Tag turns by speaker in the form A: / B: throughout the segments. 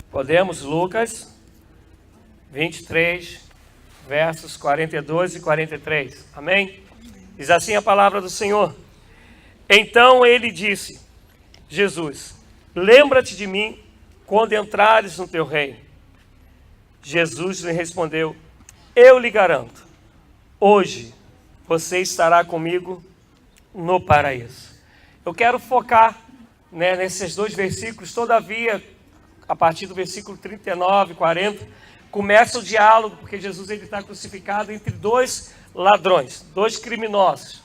A: Podemos, Lucas 23, versos 42 e 43. Amém? Diz assim a palavra do Senhor. Então ele disse, Jesus, lembra-te de mim quando entrares no teu reino. Jesus lhe respondeu, eu lhe garanto, hoje você estará comigo no paraíso. Eu quero focar nesses dois versículos. Todavia, a partir do versículo 39, 40, começa o diálogo, porque Jesus está crucificado entre dois ladrões, dois criminosos.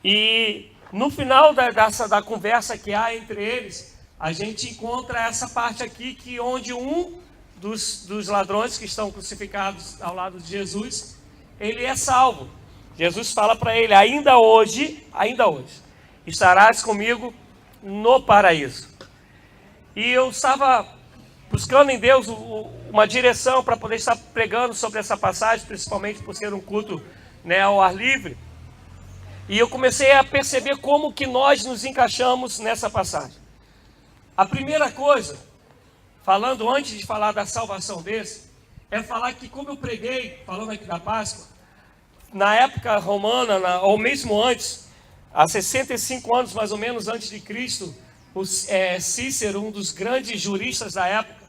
A: E no final da conversa que há entre eles, a gente encontra essa parte aqui, onde um dos ladrões que estão crucificados ao lado de Jesus, ele é salvo. Jesus fala para ele, ainda hoje, estarás comigo no paraíso. E eu estava buscando em Deus uma direção para poder estar pregando sobre essa passagem, principalmente por ser um culto ao ar livre. E eu comecei a perceber como que nós nos encaixamos nessa passagem. A primeira coisa, falando antes de falar da salvação desse, é falar que, como eu preguei, falando aqui da Páscoa, na época romana, ou mesmo antes, há 65 anos mais ou menos antes de Cristo, Cícero, um dos grandes juristas da época,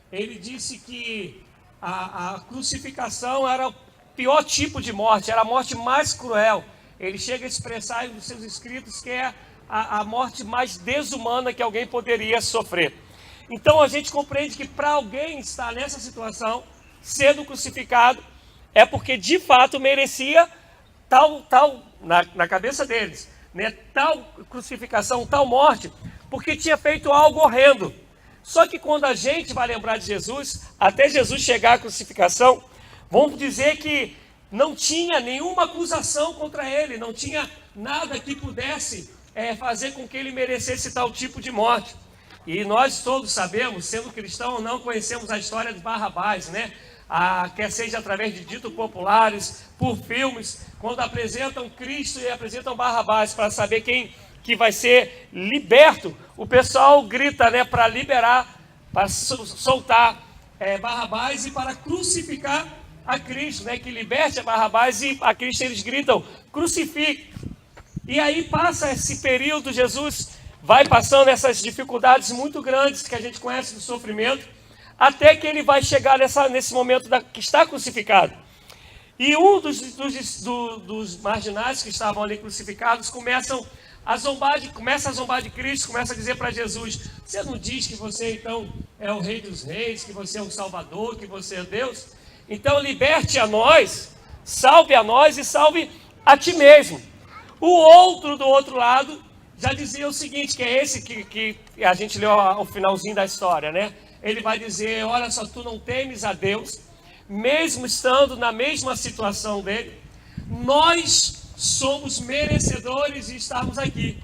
A: ele disse que a crucificação era o pior tipo de morte, era a morte mais cruel. Ele chega a expressar nos seus escritos que é a morte mais desumana que alguém poderia sofrer. Então a gente compreende que para alguém estar nessa situação, sendo crucificado, é porque de fato merecia tal na cabeça deles, tal crucificação, tal morte, porque tinha feito algo horrendo. Só que quando a gente vai lembrar de Jesus, até Jesus chegar à crucificação, vamos dizer que não tinha nenhuma acusação contra ele, não tinha nada que pudesse fazer com que ele merecesse tal tipo de morte. E nós todos sabemos, sendo cristão, não conhecemos a história de Barrabás, quer seja através de ditos populares, por filmes, quando apresentam Cristo e apresentam Barrabás para saber quem que vai ser liberto, o pessoal grita para liberar, para soltar Barrabás e para crucificar a Cristo, que liberte a Barrabás, e a Cristo eles gritam, crucifique. E aí passa esse período, Jesus vai passando essas dificuldades muito grandes que a gente conhece do sofrimento, até que ele vai chegar nesse momento que está crucificado. E um dos marginais que estavam ali crucificados começa a zombar de Cristo, começa a dizer para Jesus, você não diz que você então é o Rei dos Reis, que você é o Salvador, que você é Deus? Então liberte a nós, salve a nós e salve a ti mesmo. O outro do outro lado já dizia o seguinte, que é esse que a gente leu o finalzinho da história, Ele vai dizer, olha só, tu não temes a Deus, mesmo estando na mesma situação dele, nós somos merecedores de estarmos aqui.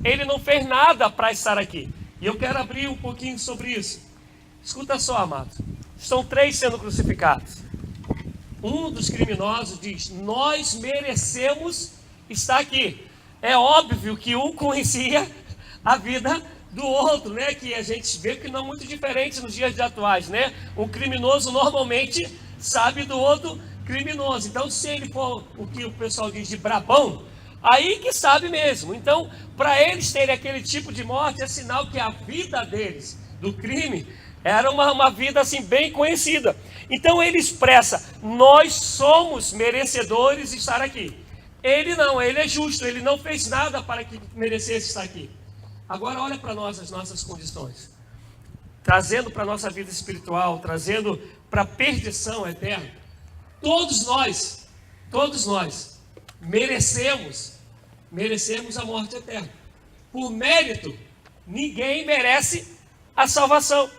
A: Ele não fez nada para estar aqui. E eu quero abrir um pouquinho sobre isso. Escuta só, amados. Estão 3 sendo crucificados. Um dos criminosos diz, nós merecemos estar aqui. É óbvio que um conhecia a vida do outro, que a gente vê que não é muito diferente nos dias atuais, Um criminoso normalmente sabe do outro criminoso. Então, se ele for o que o pessoal diz de brabão, aí que sabe mesmo. Então, para eles terem aquele tipo de morte, é sinal que a vida deles, do crime, era uma vida assim bem conhecida. Então ele expressa, nós somos merecedores de estar aqui. Ele não, ele é justo, ele não fez nada para que merecesse estar aqui. Agora olha para nós as nossas condições, trazendo para a nossa vida espiritual, trazendo para a perdição eterna. Todos nós merecemos a morte eterna. Por mérito, ninguém merece a salvação.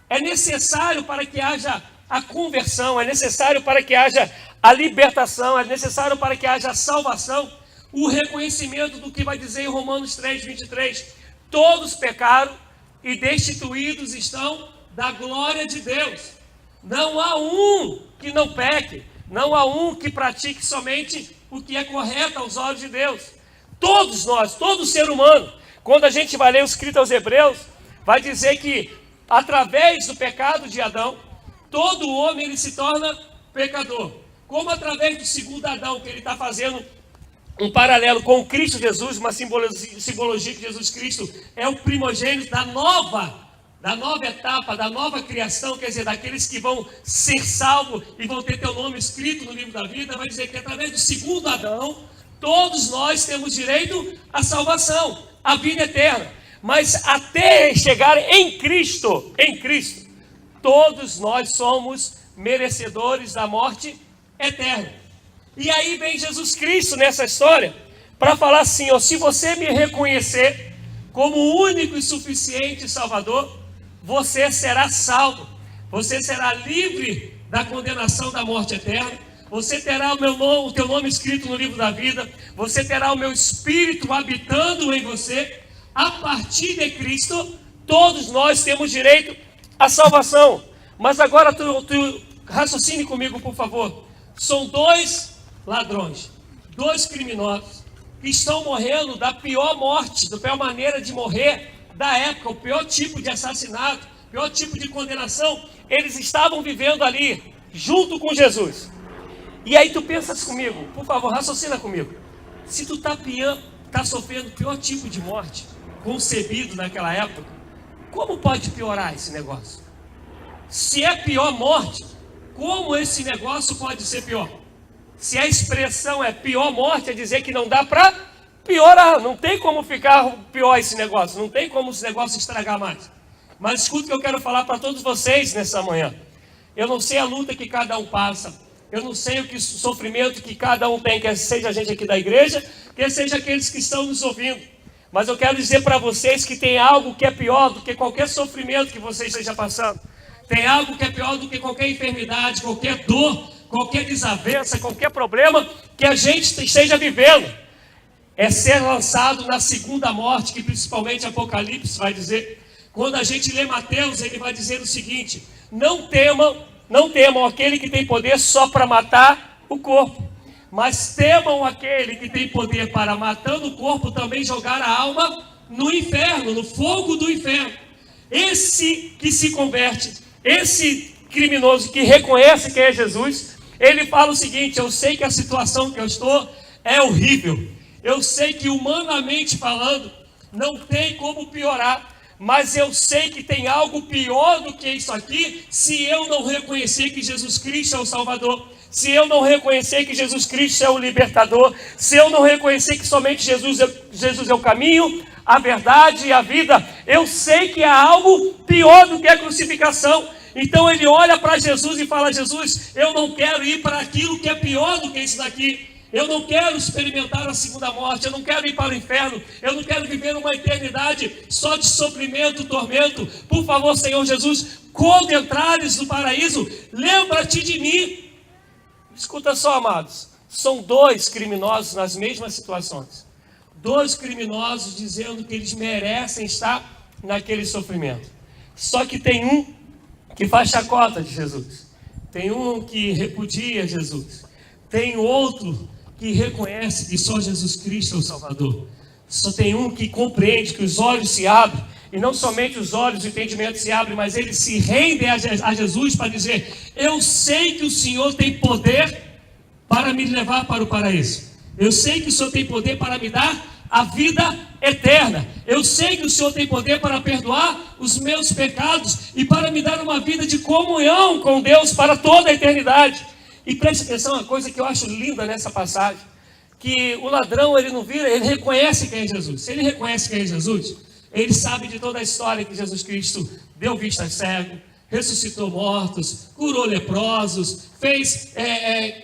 A: É necessário para que haja a conversão, é necessário para que haja a libertação, é necessário para que haja a salvação, o reconhecimento do que vai dizer em Romanos 3, 23. Todos pecaram e destituídos estão da glória de Deus. Não há um que não peque, não há um que pratique somente o que é correto aos olhos de Deus. Todos nós, todo ser humano, quando a gente vai ler o escrito aos Hebreus, vai dizer que através do pecado de Adão, todo homem ele se torna pecador. Como através do segundo Adão, que ele está fazendo um paralelo com o Cristo Jesus, uma simbologia que Jesus Cristo é o primogênito da nova etapa, da nova criação, quer dizer, daqueles que vão ser salvos e vão ter teu nome escrito no livro da vida. Vai dizer que através do segundo Adão, todos nós temos direito à salvação, à vida eterna. Mas até chegar em Cristo, todos nós somos merecedores da morte eterna. E aí vem Jesus Cristo nessa história para falar assim, ó, se você me reconhecer como o único e suficiente Salvador, você será salvo, você será livre da condenação da morte eterna, você terá o teu nome escrito no livro da vida, você terá o meu Espírito habitando em você. A partir de Cristo, todos nós temos direito à salvação. Mas agora tu raciocine comigo, por favor. São dois ladrões, dois criminosos, que estão morrendo da pior morte, da pior maneira de morrer da época, o pior tipo de assassinato, o pior tipo de condenação. Eles estavam vivendo ali, junto com Jesus. E aí tu pensas comigo, por favor, raciocina comigo. Se tu tá sofrendo o pior tipo de morte concebido naquela época, como pode piorar esse negócio? Se é pior morte, como esse negócio pode ser pior? Se a expressão é pior morte, é dizer que não dá para piorar, não tem como ficar pior esse negócio, não tem como esse negócio estragar mais. Mas escuta o que eu quero falar para todos vocês nessa manhã. Eu não sei a luta que cada um passa, eu não sei o sofrimento que cada um tem, quer seja a gente aqui da igreja, quer seja aqueles que estão nos ouvindo. Mas eu quero dizer para vocês que tem algo que é pior do que qualquer sofrimento que você esteja passando. Tem algo que é pior do que qualquer enfermidade, qualquer dor, qualquer desavença, qualquer problema que a gente esteja vivendo. É ser lançado na segunda morte, que principalmente Apocalipse vai dizer. Quando a gente lê Mateus, ele vai dizer o seguinte: não temam aquele que tem poder só para matar o corpo, mas temam aquele que tem poder para, matando o corpo, também jogar a alma no inferno, no fogo do inferno. Esse que se converte, esse criminoso que reconhece quem é Jesus, ele fala o seguinte: eu sei que a situação que eu estou é horrível, eu sei que humanamente falando não tem como piorar, mas eu sei que tem algo pior do que isso aqui, se eu não reconhecer que Jesus Cristo é o Salvador, se eu não reconhecer que Jesus Cristo é o libertador, se eu não reconhecer que somente Jesus é o caminho, a verdade e a vida, eu sei que há algo pior do que a crucificação. Então ele olha para Jesus e fala: Jesus, eu não quero ir para aquilo que é pior do que isso daqui. Eu não quero experimentar a segunda morte, eu não quero ir para o inferno, eu não quero viver uma eternidade só de sofrimento, tormento. Por favor, Senhor Jesus, quando entrares no paraíso, lembra-te de mim. Escuta só, amados, são dois criminosos nas mesmas situações. Dois criminosos dizendo que eles merecem estar naquele sofrimento. Só que tem um que faz chacota de Jesus, tem um que repudia Jesus, tem outro que reconhece que só Jesus Cristo é o Salvador. Só tem um que compreende, que os olhos se abrem, e não somente os olhos, o entendimento se abre, mas eles se rendem a Jesus para dizer: eu sei que o Senhor tem poder para me levar para o paraíso, eu sei que o Senhor tem poder para me dar a vida eterna, eu sei que o Senhor tem poder para perdoar os meus pecados e para me dar uma vida de comunhão com Deus para toda a eternidade. E preste atenção, uma coisa que eu acho linda nessa passagem, que o ladrão, ele não vira, ele reconhece quem é Jesus. Se ele reconhece quem é Jesus, ele sabe de toda a história que Jesus Cristo deu vista a cego, ressuscitou mortos, curou leprosos, fez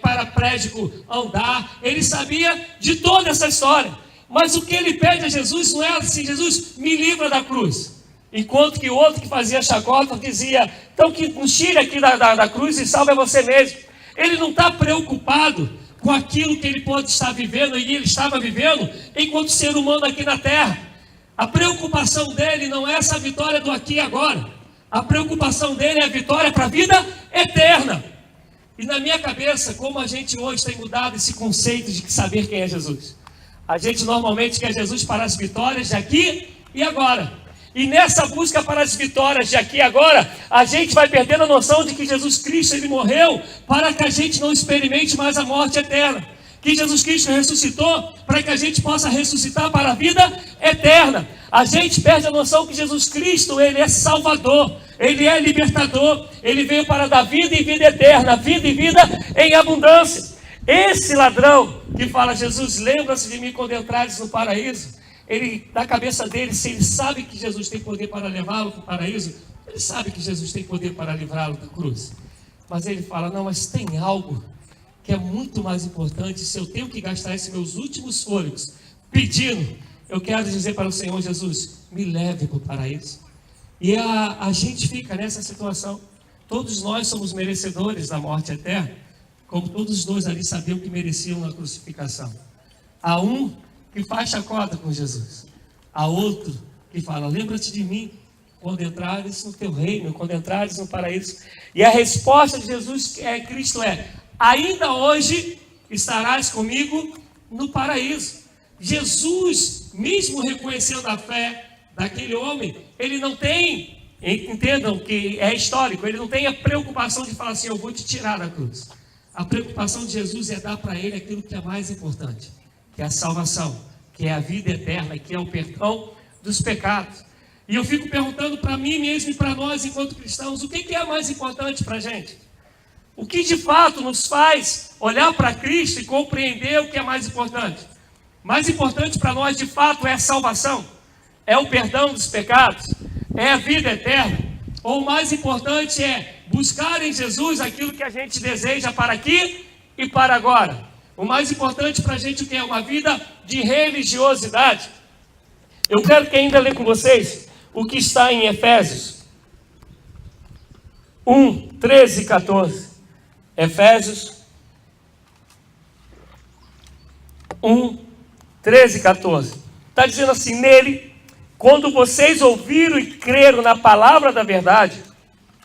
A: paraplégico andar. Ele sabia de toda essa história. Mas o que ele pede a Jesus não é assim: Jesus, me livra da cruz. Enquanto que o outro que fazia chacota dizia: então que nos tire aqui da cruz e salve você mesmo. Ele não está preocupado com aquilo que ele pode estar vivendo, e ele estava vivendo enquanto ser humano aqui na terra. A preocupação dele não é essa vitória do aqui e agora. A preocupação dele é a vitória para a vida eterna. E na minha cabeça, como a gente hoje tem mudado esse conceito de saber quem é Jesus. A gente normalmente quer Jesus para as vitórias de aqui e agora. E nessa busca para as vitórias de aqui e agora, a gente vai perdendo a noção de que Jesus Cristo, ele morreu para que a gente não experimente mais a morte eterna. Que Jesus Cristo ressuscitou para que a gente possa ressuscitar para a vida eterna. A gente perde a noção que Jesus Cristo, ele é Salvador, ele é libertador, ele veio para dar vida e vida eterna, vida e vida em abundância. Esse ladrão que fala, Jesus, lembra-se de mim quando entrares no paraíso. Ele, na cabeça dele, se ele sabe que Jesus tem poder para levá-lo para o paraíso, ele sabe que Jesus tem poder para livrá-lo da cruz. Mas ele fala, não, mas tem algo que é muito mais importante. Se eu tenho que gastar esses meus últimos fôlegos pedindo, eu quero dizer para o Senhor Jesus, me leve para o paraíso. E a gente fica nessa situação. Todos nós somos merecedores da morte eterna, como todos nós ali sabiam que mereciam na crucificação. Há um que faz chacota com Jesus, há outro que fala, lembra-te de mim quando entrares no teu reino, quando entrares no paraíso. E a resposta de Jesus, Cristo é, ainda hoje estarás comigo no paraíso. Jesus, mesmo reconhecendo a fé daquele homem, ele não tem, entendam que é histórico, ele não tem a preocupação de falar assim, eu vou te tirar da cruz. A preocupação de Jesus é dar para ele aquilo que é mais importante, que é a salvação, que é a vida eterna, que é o perdão dos pecados. E eu fico perguntando para mim mesmo e para nós, enquanto cristãos, o que é mais importante para a gente? O que de fato nos faz olhar para Cristo e compreender o que é mais importante? Mais importante para nós, de fato, é a salvação, é o perdão dos pecados, é a vida eterna. Ou o mais importante é buscar em Jesus aquilo que a gente deseja para aqui e para agora. O mais importante para a gente, o que é uma vida de religiosidade. Eu quero que ainda ler com vocês o que está em Efésios 1, 13 e 14. Efésios 1, 13 e 14. Está dizendo assim, nele, quando vocês ouviram e creram na palavra da verdade,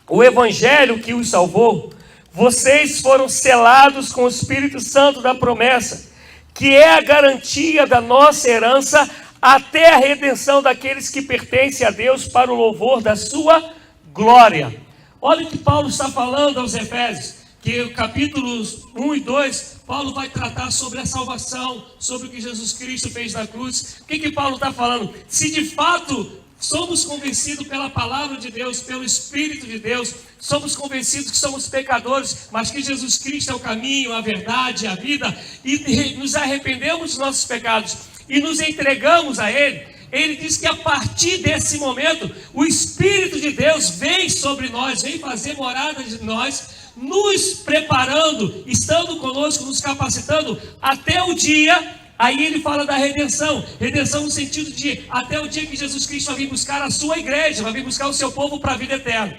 A: o evangelho que os salvou, vocês foram selados com o Espírito Santo da promessa, que é a garantia da nossa herança até a redenção daqueles que pertencem a Deus para o louvor da sua glória. Olha o que Paulo está falando aos Efésios, que capítulos 1 e 2, Paulo vai tratar sobre a salvação, sobre o que Jesus Cristo fez na cruz. O que Paulo está falando? Se de fato somos convencidos pela palavra de Deus, pelo Espírito de Deus, somos convencidos que somos pecadores, mas que Jesus Cristo é o caminho, a verdade, a vida, e nos arrependemos dos nossos pecados e nos entregamos a Ele, Ele diz que a partir desse momento, o Espírito de Deus vem sobre nós, vem fazer morada de nós, nos preparando, estando conosco, nos capacitando, até o dia. Aí ele fala da redenção, redenção no sentido de até o dia que Jesus Cristo vai vir buscar a sua igreja, vai vir buscar o seu povo para a vida eterna.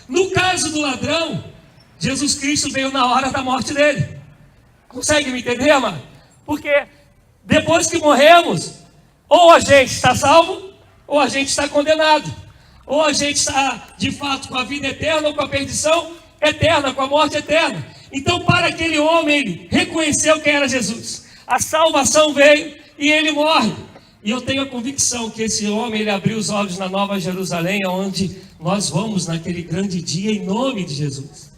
A: No caso do ladrão, Jesus Cristo veio na hora da morte dele. Consegue me entender, amado? Porque depois que morremos, ou a gente está salvo, ou a gente está condenado. Ou a gente está de fato com a vida eterna, ou com a perdição eterna, com a morte eterna. Então, para aquele homem, ele reconheceu quem era Jesus. A salvação veio e ele morre. E eu tenho a convicção que esse homem, ele abriu os olhos na Nova Jerusalém, onde nós vamos naquele grande dia, em nome de Jesus.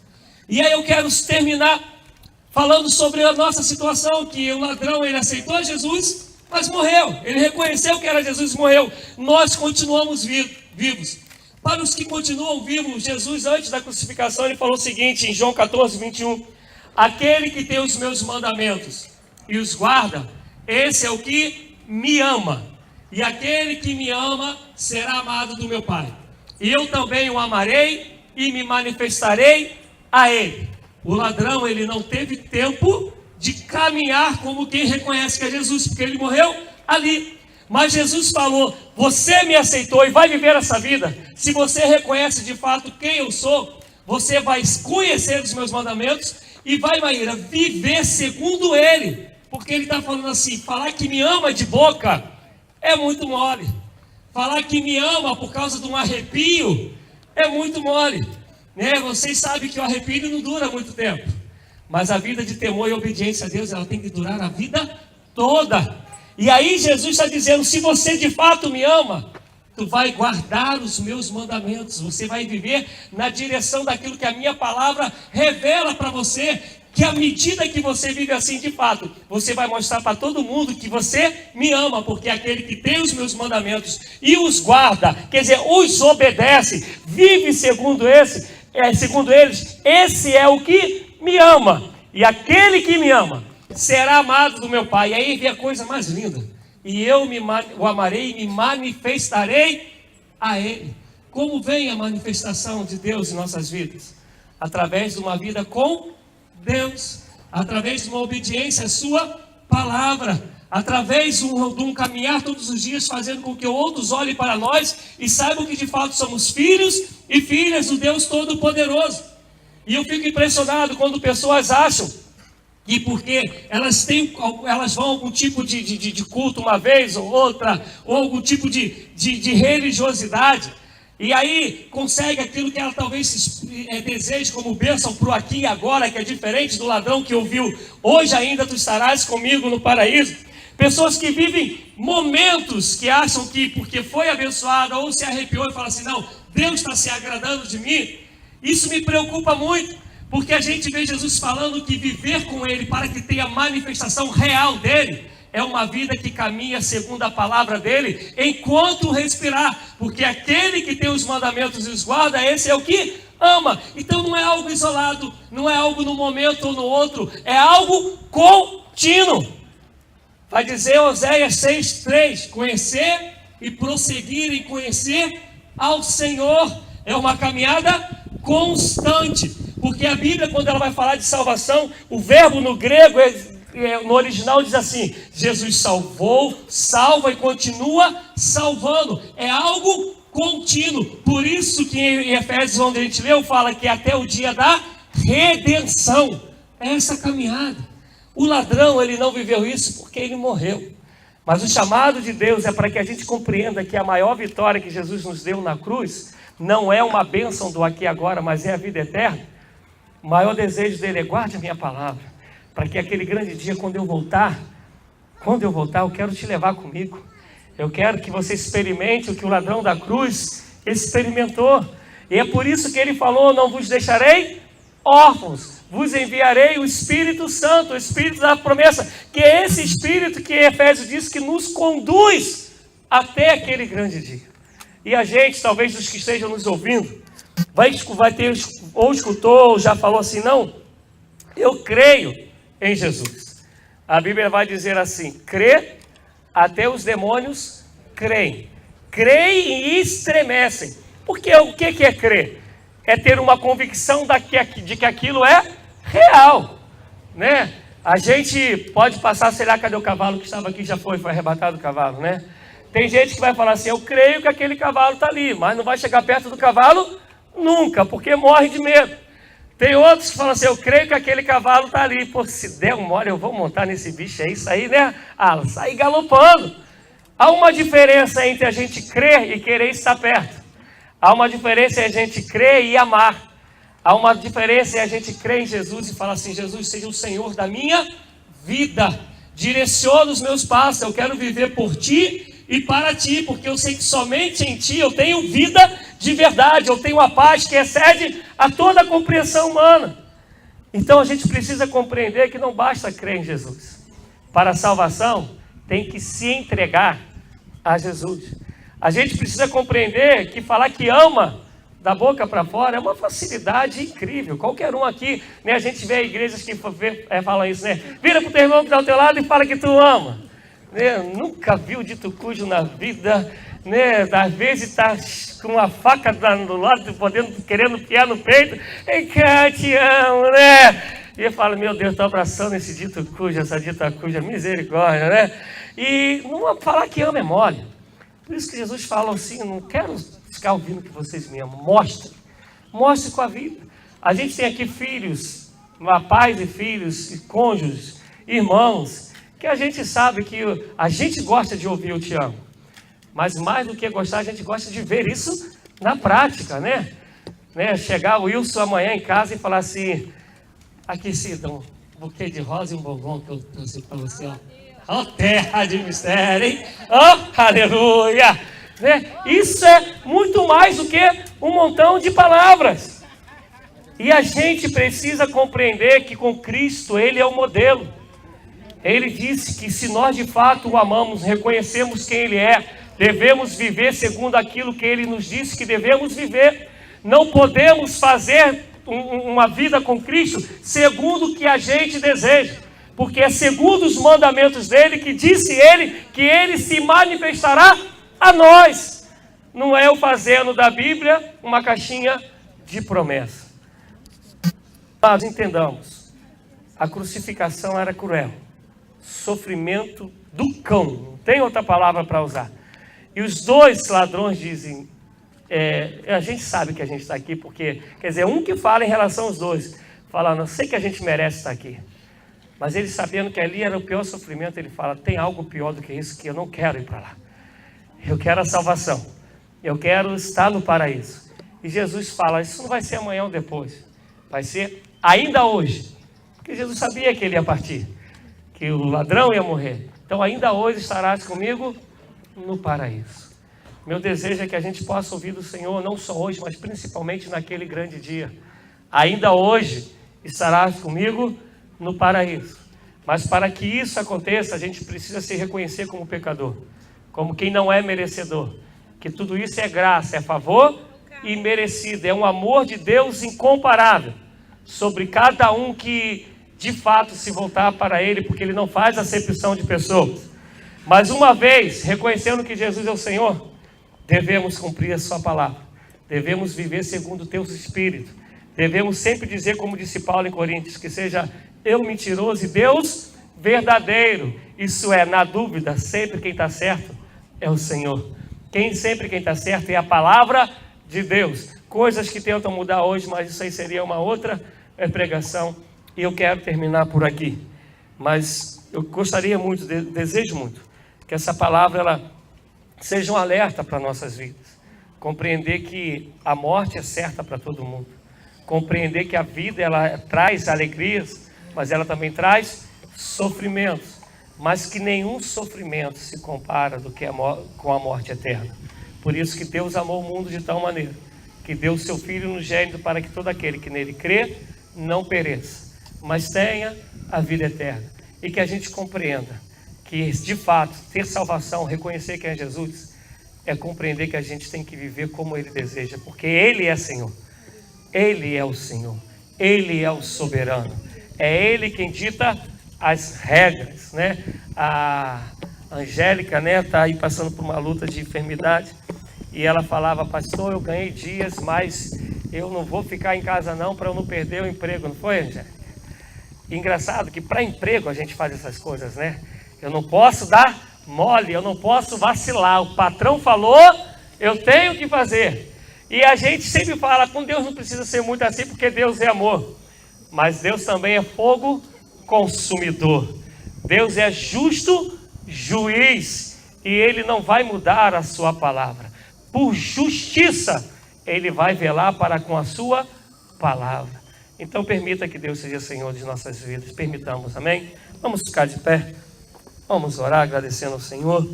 A: E aí eu quero terminar falando sobre a nossa situação, que o ladrão, ele aceitou Jesus, mas morreu. Ele reconheceu que era Jesus e morreu. Nós continuamos vivos. Para os que continuam vivos, Jesus, antes da crucificação, ele falou o seguinte, em João 14, 21. Aquele que tem os meus mandamentos e os guarda, esse é o que me ama. E aquele que me ama será amado do meu Pai. E eu também o amarei e me manifestarei a ele. O ladrão, ele não teve tempo de caminhar como quem reconhece que é Jesus, porque ele morreu ali. Mas Jesus falou, você me aceitou e vai viver essa vida. Se você reconhece de fato quem eu sou, você vai conhecer os meus mandamentos e vai, Maíra, viver segundo ele. Porque ele está falando assim, falar que me ama de boca é muito mole. Falar que me ama por causa de um arrepio é muito mole. Né? Vocês sabem que o arrepio não dura muito tempo. Mas a vida de temor e obediência a Deus, ela tem que durar a vida toda. E aí Jesus está dizendo, se você de fato me ama, tu vai guardar os meus mandamentos, você vai viver na direção daquilo que a minha palavra revela para você, que à medida que você vive assim de fato, você vai mostrar para todo mundo que você me ama, porque aquele que tem os meus mandamentos e os guarda, quer dizer, os obedece, vive segundo eles, esse é o que me ama, e aquele que me ama será amado do meu Pai. E aí vem a coisa mais linda: e eu o amarei e me manifestarei a Ele. Como vem a manifestação de Deus em nossas vidas? Através de uma vida com Deus, através de uma obediência à sua palavra, através de um caminhar todos os dias, fazendo com que outros olhem para nós e saibam que de fato somos filhos e filhas do Deus Todo-Poderoso. E eu fico impressionado quando pessoas acham que porque elas vão a algum tipo de culto uma vez ou outra, ou algum tipo de religiosidade, e aí consegue aquilo que ela talvez deseje como bênção para o aqui e agora, que é diferente do ladrão que ouviu: hoje ainda tu estarás comigo no paraíso. Pessoas que vivem momentos que acham que porque foi abençoada ou se arrepiou e fala assim: não, Deus está se agradando de mim. Isso me preocupa muito, porque a gente vê Jesus falando que viver com Ele para que tenha manifestação real dEle é uma vida que caminha segundo a palavra dEle enquanto respirar, porque aquele que tem os mandamentos e os guarda, esse é o que ama. Então não é algo isolado, não é algo no momento ou no outro, é algo contínuo. Vai dizer Oséias 6:3, conhecer e prosseguir em conhecer ao Senhor é uma caminhada constante, porque a Bíblia, quando ela vai falar de salvação, o verbo no grego, no original diz assim: Jesus salvou, salva e continua salvando, é algo contínuo. Por isso que em Efésios, onde a gente leu, fala que até o dia da redenção, é essa caminhada. O ladrão, ele não viveu isso porque ele morreu, mas o chamado de Deus é para que a gente compreenda que a maior vitória que Jesus nos deu na cruz não é uma bênção do aqui e agora, mas é a vida eterna. O maior desejo dele é: guarde a minha palavra, para que aquele grande dia, quando eu voltar, eu quero te levar comigo. Eu quero que você experimente o que o ladrão da cruz experimentou. E é por isso que ele falou: não vos deixarei órfãos, vos enviarei o Espírito Santo, o Espírito da promessa, que é esse Espírito que Efésios diz que nos conduz até aquele grande dia. E a gente, talvez dos que estejam nos ouvindo, vai ter, ou escutou, ou já falou assim: não, eu creio em Jesus. A Bíblia vai dizer assim: crê, até os demônios creem. Creem e estremecem. Porque o que é crer? É ter uma convicção de que aquilo é real, né? A gente pode passar, sei lá, cadê o cavalo que estava aqui, já foi arrebatado o cavalo, né? Tem gente que vai falar assim: eu creio que aquele cavalo está ali, mas não vai chegar perto do cavalo nunca, porque morre de medo. Tem outros que falam assim: eu creio que aquele cavalo está ali, pô, se der uma hora eu vou montar nesse bicho aí, sair, né? Sair galopando. Há uma diferença entre a gente crer e querer estar perto. Há uma diferença entre a gente crer e amar. Há uma diferença entre a gente crer em Jesus e falar assim: Jesus, seja o Senhor da minha vida, direciona os meus passos, eu quero viver por Ti e para Ti, porque eu sei que somente em Ti eu tenho vida de verdade, eu tenho a paz que excede a toda a compreensão humana. Então a gente precisa compreender que não basta crer em Jesus. Para a salvação, tem que se entregar a Jesus. A gente precisa compreender que falar que ama da boca para fora é uma facilidade incrível. Qualquer um aqui, né, a gente vê igrejas que falam isso, né? Vira para o teu irmão que está ao teu lado e fala que tu ama. Né? Nunca viu dito cujo na vida, né? Às vezes está com uma faca do lado, querendo piar no peito. Ei, cara, te amo, né? E eu falo: meu Deus, estou abraçando esse dito cujo, essa dita cuja, misericórdia, né? E não falar que ama é mole. Por isso que Jesus fala assim: não quero ficar ouvindo que vocês me amam. Mostre com a vida. A gente tem aqui filhos, pais e filhos, e cônjuges, irmãos, que a gente sabe que a gente gosta de ouvir "eu te amo", mas mais do que gostar, a gente gosta de ver isso na prática, né? Chegar o Wilson amanhã em casa e falar assim: aqui, Cida, um buquê de rosa e um bombom que eu trouxe para você, ó. Ó, terra de mistério, hein? Ó, aleluia! Isso é muito mais do que um montão de palavras. E a gente precisa compreender que com Cristo Ele é o modelo. Ele disse que se nós de fato o amamos, reconhecemos quem Ele é, devemos viver segundo aquilo que Ele nos disse que devemos viver. Não podemos fazer uma vida com Cristo segundo o que a gente deseja, porque é segundo os mandamentos dEle que disse Ele que Ele se manifestará a nós. Não é o fazendo da Bíblia uma caixinha de promessa. Nós entendamos, a crucificação era cruel, sofrimento do cão, não tem outra palavra para usar. E os dois ladrões dizem, a gente sabe que a gente está aqui porque, quer dizer, um que fala em relação aos dois, fala, não sei que a gente merece estar aqui, mas ele sabendo que ali era o pior sofrimento, ele fala, tem algo pior do que isso, que eu não quero ir para lá. Eu quero a salvação, eu quero estar no paraíso. E Jesus fala, isso não vai ser amanhã ou depois, vai ser ainda hoje, porque Jesus sabia que ele ia partir, que o ladrão ia morrer. Então ainda hoje estarás comigo no paraíso. Meu desejo é que a gente possa ouvir do Senhor, não só hoje, mas principalmente naquele grande dia. Ainda hoje estarás comigo no paraíso. Mas para que isso aconteça, a gente precisa se reconhecer como pecador, como quem não é merecedor. Que tudo isso é graça, é favor e merecido. É um amor de Deus incomparável sobre cada um que de fato se voltar para Ele, porque Ele não faz acepção de pessoas. Mas uma vez, reconhecendo que Jesus é o Senhor, devemos cumprir a sua palavra. Devemos viver segundo o teu Espírito. Devemos sempre dizer, como disse Paulo em Coríntios, que seja eu mentiroso e Deus verdadeiro. Isso é, na dúvida, sempre quem está certo é o Senhor. Sempre quem está certo é a palavra de Deus. Coisas que tentam mudar hoje, mas isso aí seria uma outra pregação. E eu quero terminar por aqui. Mas eu gostaria muito, desejo muito, que essa palavra ela seja um alerta para nossas vidas. Compreender que a morte é certa para todo mundo. Compreender que a vida ela traz alegrias, mas ela também traz sofrimentos. Mas que nenhum sofrimento se compara do que com a morte eterna. Por isso que Deus amou o mundo de tal maneira que deu o seu Filho unigênito para que todo aquele que nele crê não pereça, mas tenha a vida eterna. E que a gente compreenda que de fato ter salvação, reconhecer quem é Jesus, é compreender que a gente tem que viver como Ele deseja, porque Ele é Senhor, Ele é o Senhor, Ele é o soberano, é Ele quem dita as regras, né? A Angélica, né, está aí passando por uma luta de enfermidade e ela falava, pastor, eu ganhei dias, mas eu não vou ficar em casa não para eu não perder o emprego, não foi, Angélica? E engraçado que para emprego a gente faz essas coisas, né? Eu não posso dar mole, eu não posso vacilar, o patrão falou, eu tenho que fazer. E a gente sempre fala, com Deus não precisa ser muito assim, porque Deus é amor, mas Deus também é fogo consumidor. Deus é justo juiz e Ele não vai mudar a sua palavra. Por justiça, Ele vai velar para com a sua palavra. Então permita que Deus seja Senhor de nossas vidas. Permitamos, amém? Vamos ficar de pé. Vamos orar agradecendo ao Senhor.